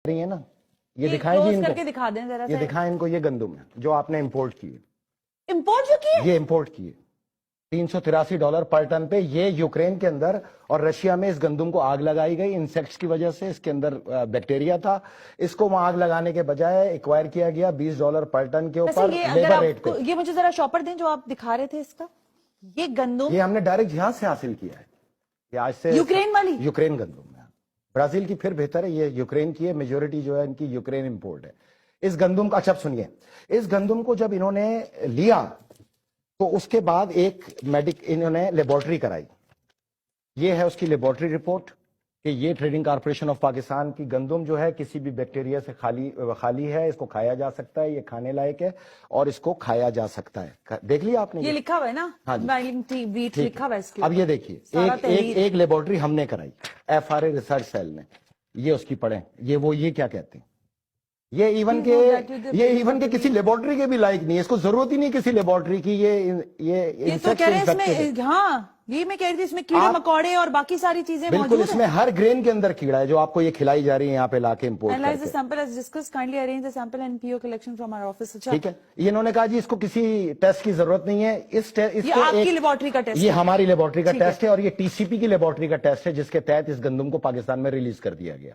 रही है ना, ये दिखाएं जी करके दिखा दें जरा, ये दिखाएं इनको, ये गंदम है जो आपने इंपोर्ट किए, इंपोर्ट जो किए, ये इंपोर्ट किए $383 पर टन पे। ये यूक्रेन के अंदर और रशिया में इस गंदम को आग लगाई गई इंसेक्ट्स की वजह से, इसके अंदर बैक्टीरिया था, इसको वहां आग लगाने के बजाय एक्वायर किया गया $20 पर टन के ऊपर लेबर रेट पे। ये मुझे जरा शॉपर दें जो आप दिखा रहे थे इसका, ये गंदम ये हमने डायरेक्ट यहां से हासिल किया है, ये आज से यूक्रेन वाली, यूक्रेन गंदम है, ब्राजील की फिर बेहतर है, ये यूक्रेन की है, मेजोरिटी जो है इनकी यूक्रेन इंपोर्ट है। इस गंदम का, अच्छा सुनिए, इस गंदम को जब इन्होंने लिया तो उसके बाद एक इन्होंने लेबोरेटरी कराई, ये है उसकी लेबोरेटरी रिपोर्ट कि ये ट्रेडिंग कॉर्पोरेशन ऑफ पाकिस्तान की गंदम जो है किसी भी बैक्टीरिया से खाली है, इसको खाया जा सकता है, ये खाने लायक है और इसको खाया जा सकता है। देख लिया आपने, ये लिखा हुआ है ना, हाँ जी, वीट लिखा हुआ है इसके। अब ये देखिए, एक लेबोरेटरी हमने कराई, FRA रिसर्च सेल ने, ये उसकी पढ़े, ये क्या कहते हैं, ये इवन के किसी लेबोरेटरी के भी लायक नहीं है, इसको जरूरत ही नहीं किसी लेबोरेटरी की। ये तो कह रहे हैं इसमें, हाँ ये मैं कह रही थी इसमें कीड़े मकोड़े और बाकी सारी चीजें बिल्कुल मौजूद इसमें हर ग्रेन के अंदर कीड़ा है जो आपको ये खिलाई जा रही है यहाँ पे लाके इंपोर्ट करके। Analyze the sample as discussed, kindly arrange the sample and PO collection from our office। ठीक है, ये इन्होंने कहा जी इसको किसी टेस्ट की जरूरत नहीं है, ये आपकी लेबोरेटरी का टेस्ट, ये हमारी लेबोरेटरी का टेस्ट है और ये TCP की लेबोरेटरी का टेस्ट है जिसके तहत इस गंदम को पाकिस्तान में रिलीज कर दिया गया।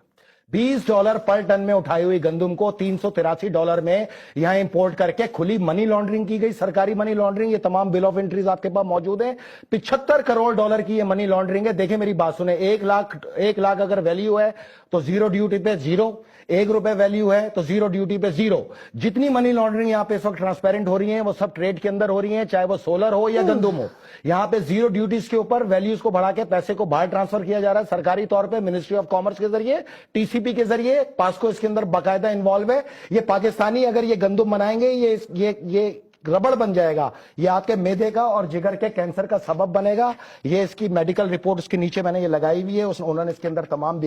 $20 पर टन में उठाई हुई गंदम को $383 में यहां इंपोर्ट करके खुली मनी लॉन्ड्रिंग की गई, सरकारी मनी लॉन्ड्रिंग। ये तमाम बिल ऑफ एंट्रीज आपके पास मौजूद है। $75 करोड़ की ये मनी लॉन्ड्रिंग है। देखिए मेरी बात सुने, 1 लाख अगर वैल्यू है तो जीरो ड्यूटी पे जीरो, ₹1 वैल्यू है तो जीरो ड्यूटी पे जीरो। जितनी मनी लॉन्ड्रिंग यहाँ पे इस वक्त ट्रांसपेरेंट हो रही है वो सब ट्रेड के अंदर हो रही है, चाहे वो सोलर हो या गंदम हो। यहाँ पे जीरो ड्यूटीज के ऊपर वैल्यूज को बढ़ा के पैसे को बाहर ट्रांसफर किया जा रहा है सरकारी तौर पे, मिनिस्ट्री ऑफ कॉमर्स के जरिए, TCP के जरिए। पास्को इसके अंदर बाकायदा इन्वॉल्व है। ये पाकिस्तानी अगर ये गंदम बनाएंगे ये रबड़ बन जाएगा, ये आपके मैदे का और जिगर के कैंसर का सबब बनेगा। ये इसकी मेडिकल रिपोर्ट उसके नीचे मैंने ये लगाई हुई है, उन्होंने इसके अंदर तमाम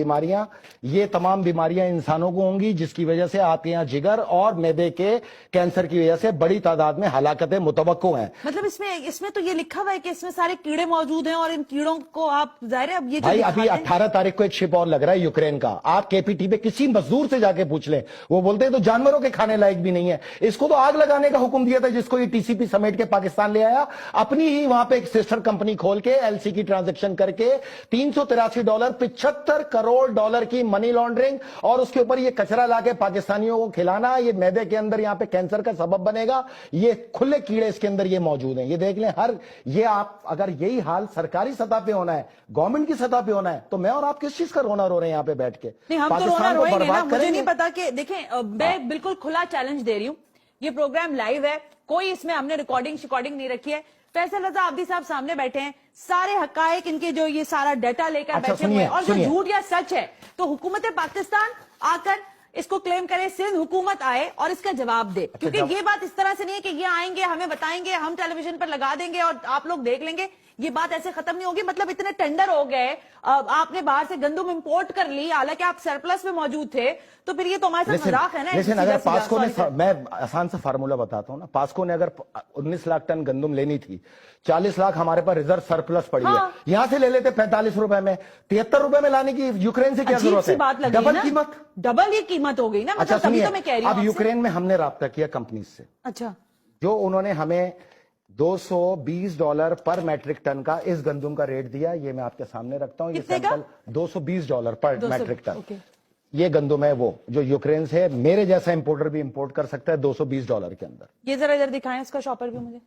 बीमारियां इंसानों को होंगी जिसकी वजह से आपके यहाँ जिगर और मैदे के कैंसर की वजह से बड़ी तादाद में हलाकतें मुतवक्को हैं। मतलब इसमें तो ये लिखा हुआ है कि इसमें सारे कीड़े मौजूद हैं और इन कीड़ों को आप जाहिर है अब ये भाई अभी 18 तारीख को एक शिप और लग रहा है यूक्रेन का, आप KPT पे किसी मजदूर से जाके पूछ लें, वो बोलते हैं तो जानवरों के खाने लायक भी नहीं है। इसको तो आग लगाने का हुक्म दिया था जिसको ये TCP समेट के पाकिस्तान ले आया, अपनी ही वहां पे एक सिस्टर कंपनी खोल के LC की ट्रांजैक्शन करके $383, $75 करोड़ की मनी लॉन्ड्रिंग, और उसके ऊपर ये कचरा लाके पाकिस्तानियों को खिलाना, ये मैदे के अंदर यहाँ पे कैंसर का सबब बनेगा। ये खुले कीड़े इसके अंदर ये मौजूद हैं, ये देख लें। ये आप अगर यही हाल सरकारी सतह पे होना है, गवर्नमेंट की सतह पे होना है, तो मैं और आप किस चीज का रोना रो रहे हैं यहाँ पे बैठ के? नहीं, हम तो रोना रोएंगे ना, मुझे नहीं पता कि देखें, मैं बिल्कुल खुला चैलेंज दे रही हूँ, ये प्रोग्राम लाइव है, कोई इसमें हमने रिकॉर्डिंग नहीं रखी है। फैसल रजा अब्दी साहब सामने बैठे हैं, सारे हकायक इनके जो ये सारा डाटा लेकर बैठे हुए हैं, और जो झूठ या सच है तो हुकूमत पाकिस्तान आकर इसको क्लेम करे, सिंध हुकूमत आए और इसका जवाब दे। क्योंकि ये बात इस तरह से नहीं है कि ये आएंगे हमें बताएंगे, हम टेलीविजन पर लगा देंगे और आप लोग देख लेंगे, ये बात ऐसे खत्म नहीं होगी। मतलब इतने टेंडर हो गए, आपने बाहर से गंदम इंपोर्ट कर ली, हालांकि आप सरप्लस में मौजूद थे, तो फिर ये तो हमारे साथ मजाक है ना। लेकिन अगर पास्को ने, मैं आसान सा फार्मूला बताता हूं ना, पास्को ने अगर 19 लाख टन गंदम लेनी थी, 40 लाख हमारे पास रिजर्व सरप्लस पड़ी है, यहां से ले लेते ₹45 में, ₹73 में लाने की यूक्रेन से क्या जरूरत है? डबल कीमत, डबल ही कीमत हो गई ना। अच्छा तभी तो मैं कह रही हूं अब यूक्रेन में हमने राब्ता किया कंपनी से, अच्छा, जो उन्होंने हमें $220 पर मैट्रिक टन का इस गंदम का रेट दिया। ये मैं आपके सामने रखता हूं, ये सैंपल $220 पर मैट्रिक टन। ये गंदम है वो जो यूक्रेन से मेरे जैसा इंपोर्टर भी इंपोर्ट कर सकता है $220 के अंदर। ये जरा इधर दिखाएं इसका शॉपर भी मुझे।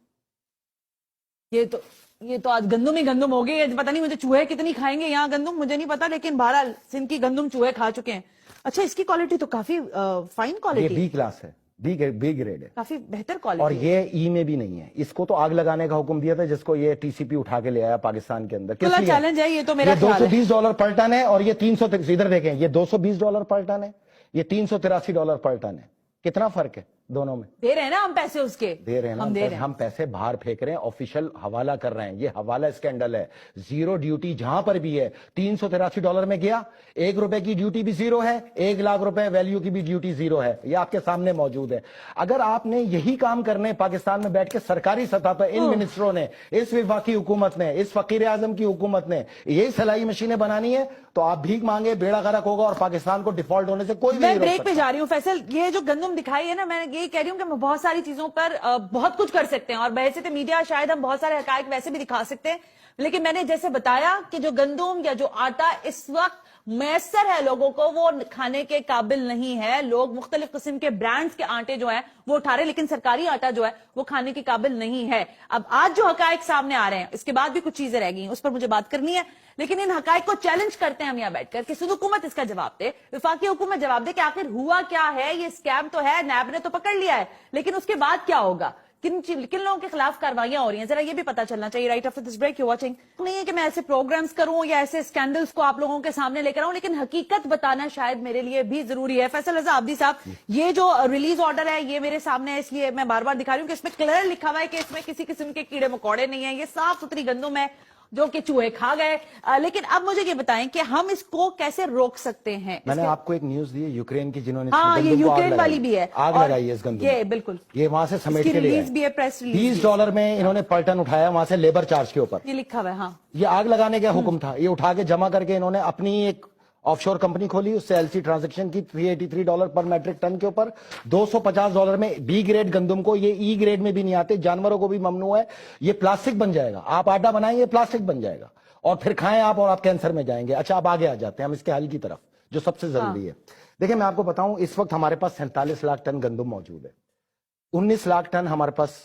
ये तो आज गंदम ही गंदम हो गई, पता नहीं मुझे चूहे कितनी खाएंगे यहाँ गंदम, मुझे नहीं पता, लेकिन बहरहाल सिंध की गंदम चूहे खा चुके हैं। अच्छा, इसकी क्वालिटी तो काफी फाइन क्वालिटी, B क्लास है, बी ग्रेड है, काफी बेहतर क्वालिटी। और ये E में भी नहीं है। इसको तो आग लगाने का हुक्म दिया था जिसको ये TCP उठा के ले आया पाकिस्तान के अंदर। खुला चैलेंज है ये तो मेरा। $220 पर टन है और ये 300, इधर देखें, ये $220 पर टन है, ये $383 पर टन है। कितना फर्क है? दोनों में दे रहे हैं ना हम पैसे, उसके दे रहे हैं ना, हम दे रहे हैं। हम पैसे बाहर फेंक रहे हैं, ऑफिशियल हवाला कर रहे हैं। ये हवाला स्कैंडल है। जीरो ड्यूटी जहां पर भी है, $383 में गया, ₹1 की ड्यूटी भी जीरो है, 1 लाख रुपए वैल्यू की भी ड्यूटी जीरो है। ये आपके सामने मौजूद है। अगर आपने यही काम करने पाकिस्तान में बैठ के सरकारी सतह पर इन मिनिस्टरों ने, इस वफाकी हुकूमत ने, इस फकीर आजम की हुकूमत ने यही सिलाई मशीनें बनानी है, तो आप भीख मांगे, बेड़ा गर्क होगा और पाकिस्तान को डिफॉल्ट होने से कोई भी मैं ब्रेक पे जा रही हूँ फैसल। ये जो गंदम दिखाई है ना, मैं ये कह रही हूँ कि हम बहुत सारी चीजों पर बहुत कुछ कर सकते हैं, और बहैसियत मीडिया शायद हम बहुत सारे हकायक वैसे भी दिखा सकते हैं, लेकिन मैंने जैसे बताया कि जो गंदम या जो आटा इस वक्त मैसर है लोगों को, वो खाने के काबिल नहीं है। लोग मुख्तलिफ किस्म के ब्रांड्स के आटे जो है वो उठा रहे हैं, लेकिन सरकारी आटा जो है वो खाने के काबिल नहीं है। अब आज जो हकायक सामने आ रहे हैं, इसके बाद भी कुछ चीजें रह गई, उस पर मुझे बात करनी है, लेकिन इन हकायक को चैलेंज करते हैं हम यहाँ बैठकर कि हुकूमत इसका जवाब दे, वफाकी हुकूमत जवाब दे कि आखिर हुआ क्या है। ये स्कैम तो है, नैब ने तो पकड़ लिया है, लेकिन उसके बाद क्या होगा, किन लोगों के खिलाफ कार्रवाइयां हो रही हैं, जरा ये भी पता चलना चाहिए। Right after this break you watching. नहीं है कि मैं ऐसे प्रोग्राम्स करूं या ऐसे स्कैंडल्स को आप लोगों के सामने लेकर आऊं, लेकिन हकीकत बताना शायद मेरे लिए भी जरूरी है। फैसल रजा आब्दी साहब, ये जो रिलीज ऑर्डर है ये मेरे सामने है, इसलिए मैं बार बार दिखा रही हूं कि इसमें क्लियर लिखा हुआ है कि इसमें किसी किस्म के कीड़े मकोड़े नहीं है, ये साफ सुथरी गंदम है जो कि चूहे खा गए। लेकिन अब मुझे ये बताएं कि हम इसको कैसे रोक सकते हैं। मैंने आपको एक न्यूज दी है यूक्रेन की, जिन्होंने हाँ, ये यूक्रेन वाली भी है, आग लगाई है इस गंदम, ये बिल्कुल ये वहां से समेट के लिए रिलीज भी है, प्रेस रिलीज $20 में इन्होंने पलटन उठाया वहां से लेबर चार्ज के ऊपर, ये लिखा हुआ है। हाँ, ये आग लगाने का हुक्म था। ये उठा के जमा करके इन्होंने अपनी एक ऑफशोर कंपनी खोली, उससे एलसी ट्रांजैक्शन की $383 पर मैट्रिक टन के ऊपर, $250 में बी ग्रेड गंदम को, ये ई ग्रेड में भी नहीं आते, जानवरों को भी ममनू है। ये प्लास्टिक बन जाएगा, आप आटा बनाएंगे प्लास्टिक बन जाएगा और फिर खाएं आप और आप कैंसर में जाएंगे। अच्छा, अब आगे आ जाते हैं हम इसके हल की तरफ, जो सबसे जरूरी है। देखिए, मैं आपको बताऊं, इस वक्त हमारे पास 47 लाख टन गंदम मौजूद है। 19 लाख टन हमारे पास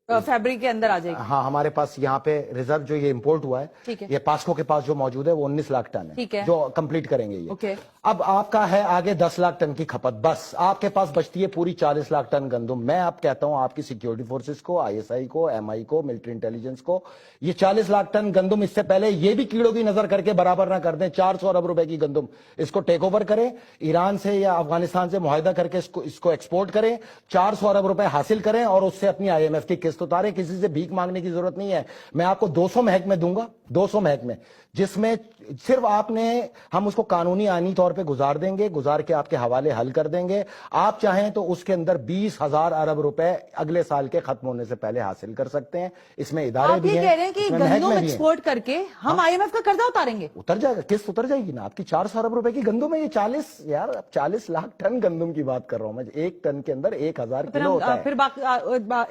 फैब्रिक के अंदर आ जाएगी। हाँ, हमारे पास यहाँ पे रिजर्व जो ये इंपोर्ट हुआ है, ये पास्को के पास जो मौजूद है वो 19 लाख टन है, जो कंप्लीट करेंगे ये। अब आपका है आगे 10 लाख टन की खपत, बस आपके पास बचती है पूरी 40 लाख टन गंदम। मैं आप कहता हूं आपकी सिक्योरिटी फोर्सेस को, ISI को, MI को, मिलिट्री इंटेलिजेंस को, ये 40 लाख टन गंदम इससे पहले ये भी कीड़ों की नजर करके बराबर ना कर दें, 400 अरब रुपए की गंदम इसको टेक ओवर करें, ईरान से या अफगानिस्तान से मुआहिदा करके इसको एक्सपोर्ट करें, 400 अरब रुपए हासिल करें और उससे अपनी IMF की किस्त उतारें। किसी से भीख मांगने की जरूरत नहीं है। मैं आपको 200 महकमे दूंगा, 200 महकमे, जिसमें सिर्फ आपने, हम उसको कानूनी आईनी तौर पे गुजार देंगे, गुजार के आपके हवाले हल कर देंगे। आप चाहें तो उसके अंदर 20,000 अरब रुपए अगले साल के खत्म होने से पहले हासिल कर सकते हैं। इसमें इदारे भी हैं। आप ये कह रहे हैं कि गंदम एक्सपोर्ट करके हम IMF का कर्जा उतारेंगे? उतर जाएगा, किस्त उतर जाएगी ना आपकी। 400 अरब रुपए की गंदम है ये। 40 लाख टन गंदम की बात कर रहा हूं मैं। एक टन के अंदर 1000 किलो होता है। फिर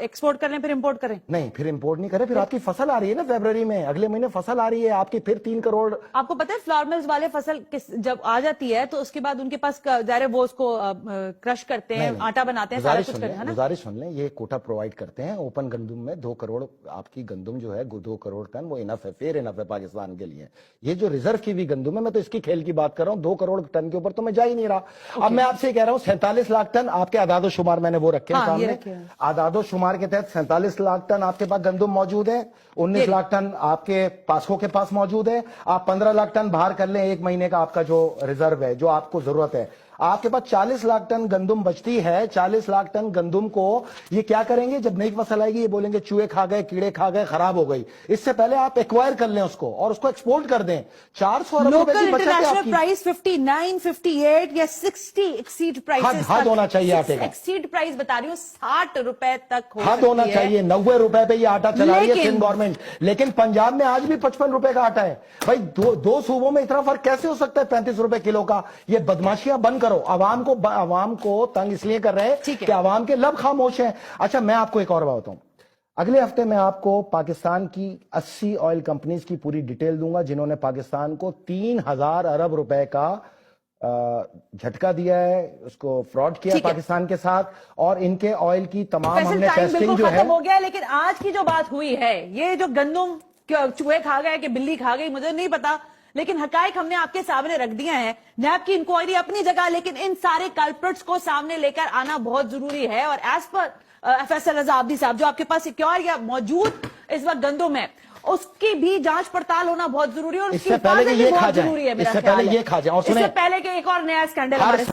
एक्सपोर्ट करें, फिर इंपोर्ट करें? नहीं, फिर इंपोर्ट नहीं करें। फिर आपकी फसल आ रही है ना फरवरी में, अगले महीने फसल आ रही है आपकी, फिर 3 करोड़। आपको पता है फ्लावर मिल्स वाले फसल जब आ जाती है तो उसके बाद उनके पास ज़ाहिर वो उसको क्रश करते हैं, आटा बनाते हैं, सारा कुछ करते हैं ना। गुजारिश सुन लें, ये कोटा प्रोवाइड करते हैं ओपन गंदम में। 2 करोड़ आपकी गंदम जो है, 2 करोड़ टन, वो इनफ है, फेयर इनफ है पाकिस्तान के लिए। ये जो रिजर्व की भी गंदम है, मैं तो इसकी खेल की बात कर रहा हूं, 2 करोड़ टन के ऊपर तो मैं जा ही नहीं रहा। अब मैं आपसे कह रहा हूं 47 लाख टन आपके आदादो शुमार मैंने वो रखे हैं सामने। आदादो शुमार के तहत 47 लाख टन आपके पास गंदम मौजूद है, 19 लाख टन आपके पास्को के पास मौजूद है। आप 15 लाख टन बाहर कर लें, एक महीने का आपका जो रिजर्व है, जो आपको जरूरत है। आपके पास 40 लाख टन गंदम बचती है। 40 लाख टन गंदम को ये क्या करेंगे, जब नई फसल आएगी ये बोलेंगे चूहे खा गए, कीड़े खा गए, खराब हो गई। इससे पहले आप एक्वायर कर लें उसको और उसको एक्सपोर्ट कर दें। 400 अरब रुपए की बचत है आपकी। प्राइस 59, 58 या 60 एक्सीड प्राइस हद होना चाहिए आटे का। एक्सीड प्राइस बता रही हूँ 60 रुपए तक हद होना चाहिए। 90 रुपए पे ये आटा चला रही है सिंध गवर्नमेंट, लेकिन पंजाब में आज भी 55 रुपए का आटा है। भाई दो सूबों में इतना फर्क कैसे हो सकता है 35 रुपए किलो का? ये बदमाशियां बंद करो। आवाम को तंग इसलिए कर रहे हैं कि आवाम के लब खामोश हैं। अच्छा, मैं आपको एक और बात बताऊं, अगले हफ्ते मैं आपको पाकिस्तान की 80 ऑयल कंपनीज की पूरी डिटेल दूंगा जिन्होंने पाकिस्तान को 3000 अरब रुपए का झटका दिया है, उसको फ्रॉड किया पाकिस्तान के साथ, और इनके ऑयल की तमाम हमने टेस्टिंग जो है हो गया। लेकिन आज की जो बात हुई है, ये जो गंदम चूहे खा गए कि बिल्ली खा गई मुझे नहीं पता, लेकिन हकायक हमने आपके सामने रख दिया है। नैब की इंक्वायरी अपनी जगह, लेकिन इन सारे कल्प्रिट्स को सामने लेकर आना बहुत जरूरी है। और एज पर फैसल रजा आब्दी साहब, जो आपके पास सिक्योर या मौजूद इस वक्त गंदम है, उसकी भी जांच पड़ताल होना बहुत जरूरी है और इससे पहले ये खा जाए, जरूरी है। इससे पहले ये खा जाए, और इससे पहले कि एक और नया स्कैंडल